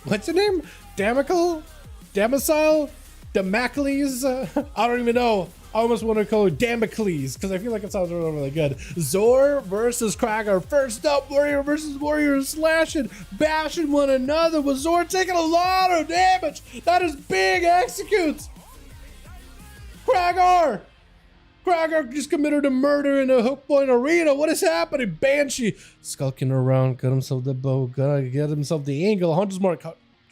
What's your name? Damocles? I don't even know. I almost want to call it Damocles because I feel like it sounds really, really good. Zor versus Krager. First up, warrior versus warrior, slashing, bashing one another with Zor taking a lot of damage. That is big executes. Krager just committed a murder in a hook point arena. What is happening? Banshee skulking around, got himself the bow, gotta get himself the angle. Hunter's mark.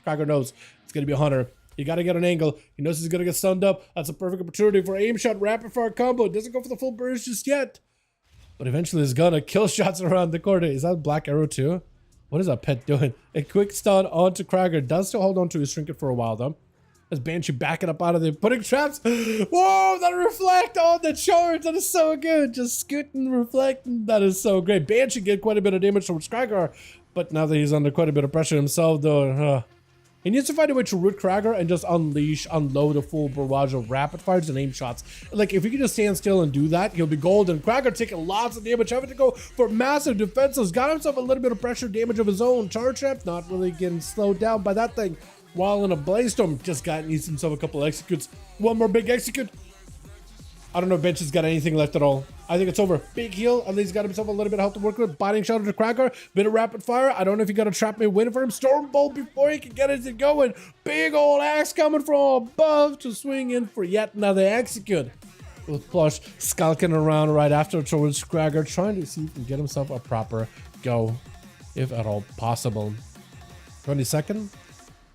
Krager knows it's gonna be a hunter. You gotta get an angle. He knows he's gonna get stunned up. That's a perfect opportunity for aim shot, rapid fire combo. It doesn't go for the full burst just yet, but eventually he's gonna kill shots around the corner. Is that Black Arrow too? What is that pet doing? A quick stun onto Krager. Does still hold on to his trinket for a while though. As Banshee backing up out of there, putting traps. Whoa, that reflect on the charge. That is so good. Just scooting, reflecting. That is so great. Banshee get quite a bit of damage towards Krager, but now that he's under quite a bit of pressure himself though, he needs to find a way to root Krager and just unload a full barrage of rapid fires and aim shots. Like, if he can just stand still and do that, he'll be golden. Krager taking lots of damage, having to go for massive defenses. Got himself a little bit of pressure damage of his own. Charge trap, not really getting slowed down by that thing. While in a blaze storm, needs himself a couple executes. One more big execute. I don't know if Bench has got anything left at all. I think it's over. Big heal. At least got himself a little bit of health to work with. Biting shot to Krager. Bit of rapid fire. I don't know if he got a trap mid win for him. Stormbolt before he can get it going. Big old axe coming from above to swing in for yet another execute. With Plush skulking around right after towards Krager, trying to see if he can get himself a proper go, if at all possible. 20 seconds?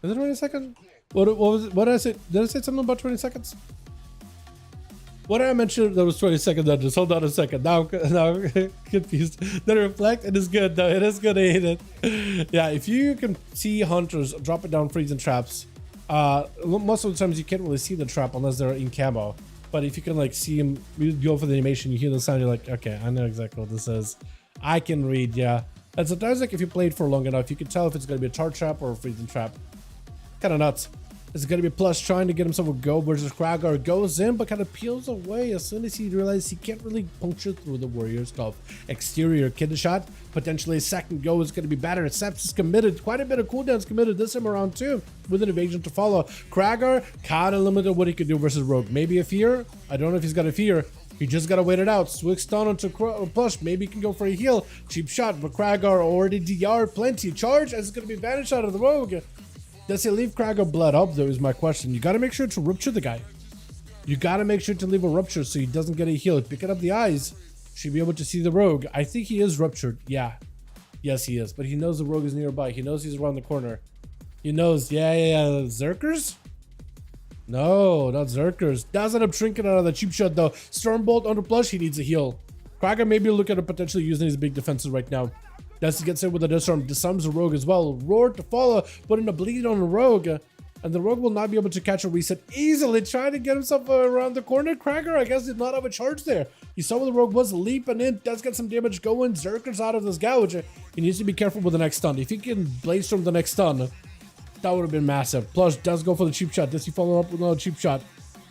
Is it 20 seconds? What was it? What did I say? Did I say something about 20 seconds? What did I mention that was 20 seconds? Just hold on a second. Now I'm confused. The reflect, it is good though. It is good to hit it. Yeah, if you can see hunters drop it down freezing traps, most of the times you can't really see the trap unless they're in camo. But if you can like see them, you go for the animation, you hear the sound, you're like, okay, I know exactly what this is. I can read, yeah. And sometimes like if you played for long enough, you can tell if it's gonna be a charge trap or a freezing trap. Kind of nuts. It's going to be Plush trying to get himself a go versus Krager. Goes in, but kind of peels away as soon as he realizes he can't really puncture through the warrior's stuff. Exterior kid shot. Potentially a second go is going to be better. Seps is committed. Quite a bit of cooldowns committed this time around too, with an evasion to follow. Krager kind of limited what he could do versus Rogue. Maybe a fear. I don't know if he's got a fear. He just got to wait it out. Swig stun onto Plush. Maybe he can go for a heal. Cheap shot, but Krager already DR plenty. Charge as it's going to be vanished out of the Rogue. Does he leave Krager blood up though is my question. You got to make sure to rupture the guy. You got to make sure to leave a rupture so he doesn't get a heal. Picking up the eyes. Should be able to see the Rogue. I think he is ruptured. Yeah. Yes, he is. But he knows the Rogue is nearby. He knows he's around the corner. He knows. Yeah. Zerkers? No, not Zerkers. Does end up shrinking out of the cheap shot though. Stormbolt under Plush. He needs a heal. Krager maybe look at potentially using his big defenses right now. Does he gets in with a disarm, disarms the Rogue as well. Roar to follow, putting a bleed on the Rogue. And the Rogue will not be able to catch a reset easily. Trying to get himself around the corner. Krager, I guess, did not have a charge there. You saw where the Rogue was leaping in. Does get some damage going. Zerker's out of this gouge. He needs to be careful with the next stun. If he can blaze from the next stun, that would have been massive. Plush does go for the cheap shot. Does he follow up with another cheap shot?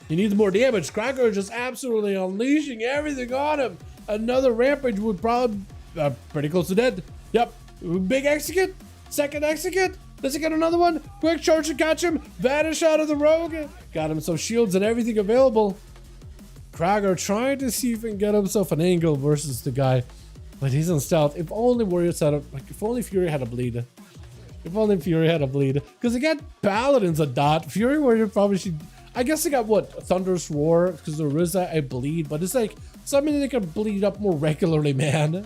He needs more damage. Krager is just absolutely unleashing everything on him. Another rampage would probably pretty close to dead. Yep, big execute, second execute. Does he get another one? Quick charge to catch him. Vanish out of the Rogue. Got him some shields and everything available. Krager trying to see if he can get himself an angle versus the guy, but he's on stealth. If only Warriors had a, like, if only Fury had a bleed. If only Fury had a bleed. Because again, Paladin's a dot. Fury Warrior probably should. I guess they got what? Thunderous Roar, because there is a bleed, but it's like something they can bleed up more regularly, man.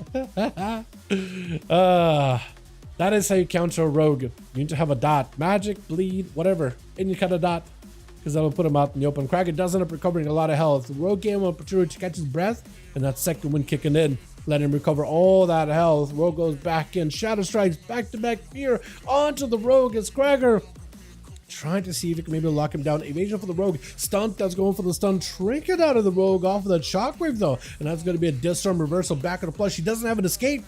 That is how you counter a Rogue. You need to have a dot. Magic, bleed, whatever. Any kind of dot. Because that will put him out in the open. Krager does end up recovering a lot of health. The Rogue game will opportunity to catch his breath, and that second one kicking in. Let him recover all that health. Rogue goes back in. Shadow strikes, back-to-back fear onto the Rogue as Krager trying to see if he can maybe lock him down. Evasion for the Rogue. Stunt, that's going for the stun. Trinket out of the Rogue off of that shockwave though. And that's going to be a disarm reversal back of the Plush. He doesn't have an escape.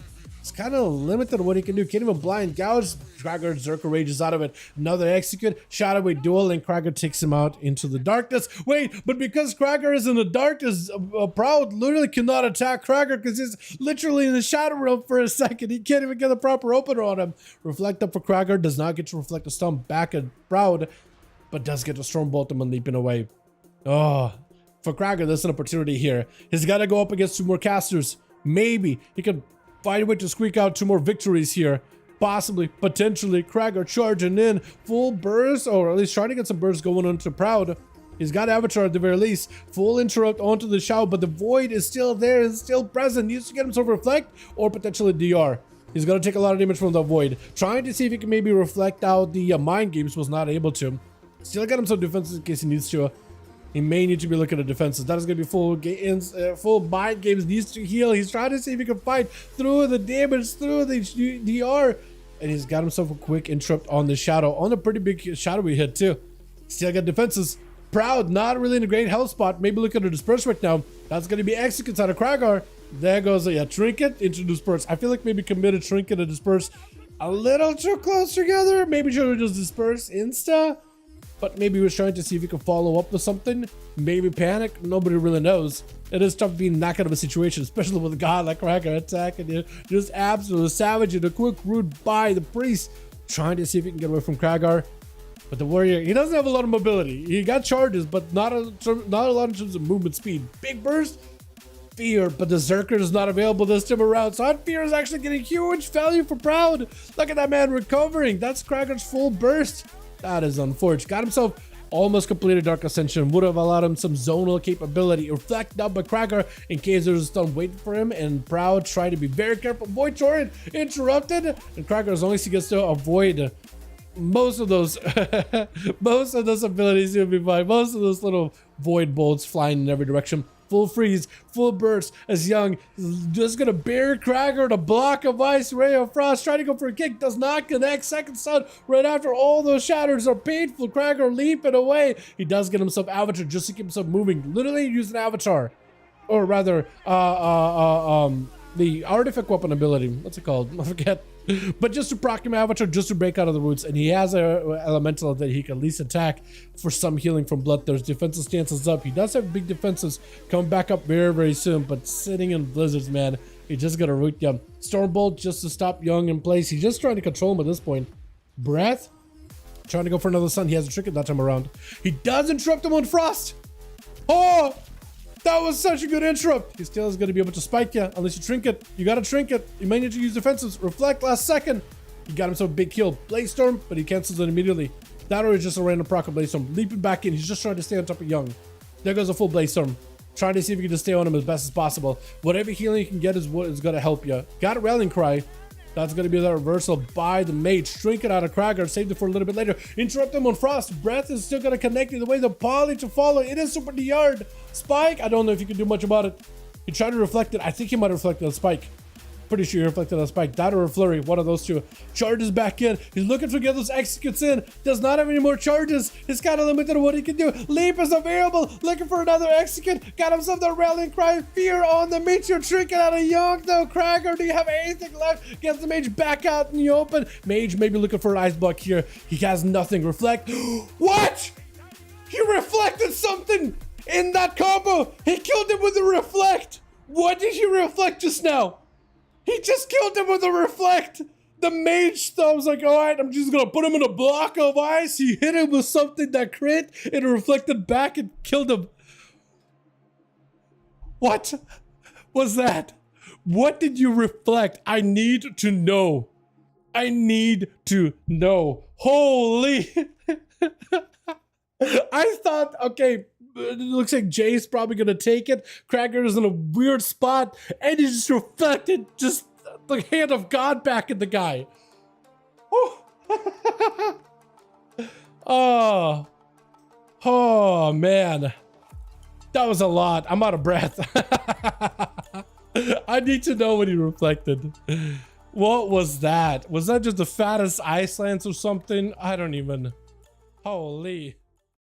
It's kind of limited on what he can do. Can't even blind gouge. Krager Zerker rages out of it. Another execute. Shadow Wave duel, and Krager takes him out into the darkness. Wait, but because Krager is in the darkness, Proud literally cannot attack Krager because he's literally in the shadow realm for a second. He can't even get the proper opener on him. Reflect up for Krager. Does not get to reflect a stun back at Proud, but does get to Stormbolt him and leaping away. Oh, for Krager, there's an opportunity here. He's got to go up against 2 more casters. Maybe he could find a way to squeak out 2 more victories here. Possibly, potentially, Krager charging in full burst, or at least trying to get some burst going onto Proud. He's got Avatar at the very least. Full interrupt onto the Shao, but the Void is still there, is still present. Needs to get himself Reflect or potentially DR. He's going to take a lot of damage from the Void. Trying to see if he can maybe reflect out the Mind Games, was not able to. Still got him some defenses in case he needs to. He may need to be looking at defenses. That is going to be full Mind Games. Needs to heal. He's trying to see if he can fight through the damage, through the DR. And he's got himself a quick interrupt on the Shadow. On a pretty big shadowy hit too. Still got defenses. Proud, not really in a great health spot. Maybe look at the Disperse right now. That's going to be executes out of Kragar. There goes a Trinket into Disperse. I feel like maybe committed Trinket and Disperse a little too close together. Maybe should have just Disperse insta. But maybe he was trying to see if he could follow up with something. Maybe panic. Nobody really knows. It is tough being in that kind of a situation, especially with a god like Krager attacking you. Just absolutely savaging a quick root by the priest. Trying to see if he can get away from Kragar. But the warrior, he doesn't have a lot of mobility. He got charges, but not a lot in terms of movement speed. Big burst, Fear, but the Zerker is not available this time around. So Fear is actually getting huge value for Proud. Look at that man recovering. That's Krager's full burst. That is unfortunate. Got himself almost completed Dark Ascension. Would have allowed him some zonal capability. Reflect up by Krager in case there's a stun waiting for him. And Proud trying to be very careful. Void Torrent interrupted. And Krager, as long as he gets to avoid most of those abilities, he'll be fine. Most of those little void bolts flying in every direction. Full freeze, full burst as Young just gonna bury Krager to block of ice. Ray of Frost trying to go for a kick, does not connect. Second stun right after all those shatters are painful. Krager leaping away. He does get himself Avatar just to keep himself moving. Literally use an Avatar, or rather, the artifact weapon ability. What's it called? I forget. But just to proc him Avatar, just to break out of the roots, and he has a elemental that he can at least attack for some healing from Bloodthirst. Defensive stances up. He does have big defenses coming back up very, very soon, but sitting in blizzards, man, he just got to root you. Stormbolt just to stop Young in place. He's just trying to control him at this point. Breath, trying to go for another stun. He has a trick that time around. He does interrupt him on Frost. Oh! That was such a good interrupt. He still is going to be able to spike you unless you Trinket. You got to Trinket. You may need to use defenses. Reflect last second. He got himself a big kill. Blaze Storm, but he cancels it immediately. That or is just a random proc of Blaze Storm. Leaping back in. He's just trying to stay on top of Young. There goes a full Blaze Storm. Trying to see if he can just stay on him as best as possible. Whatever healing you can get is what is going to help you. Got a Rallying Cry. That's going to be the reversal by the mage. Shrink it out of Krager. Saved it for a little bit later. Interrupt him on Frost. Breath is still going to connect either way. The poly to follow. It is super DR'd. Spike. I don't know if you can do much about it. He tried to reflect it. I think he might have reflected on Spike. Pretty sure he reflected on Spike. That or a Flurry. One of those two. Charges back in. He's looking to get those executes in. Does not have any more charges. He's kind of limited on what he can do. Leap is available. Looking for another execute. Got himself the Rallying Cry. Fear on the Meteor. Trinket out of Young though. Krager, do you have anything left? Gets the mage back out in the open. Mage maybe looking for an ice block here. He has nothing. Reflect. What? He reflected something in that combo. He killed him with a reflect. What did he reflect just now? He just killed him with a reflect. The mage thought was like, all right, I'm just gonna put him in a block of ice. He hit him with something that crit and it reflected back and killed him. What was that? What did you reflect? I need to know. I need to know. Holy. I thought, okay, it looks like Jay's probably gonna take it. Krager is in a weird spot, and he just reflected just the hand of God back at the guy. Oh man, that was a lot. I'm out of breath. I need to know what he reflected. What was that? Was that just the fattest ice lance or something? I don't even. Holy.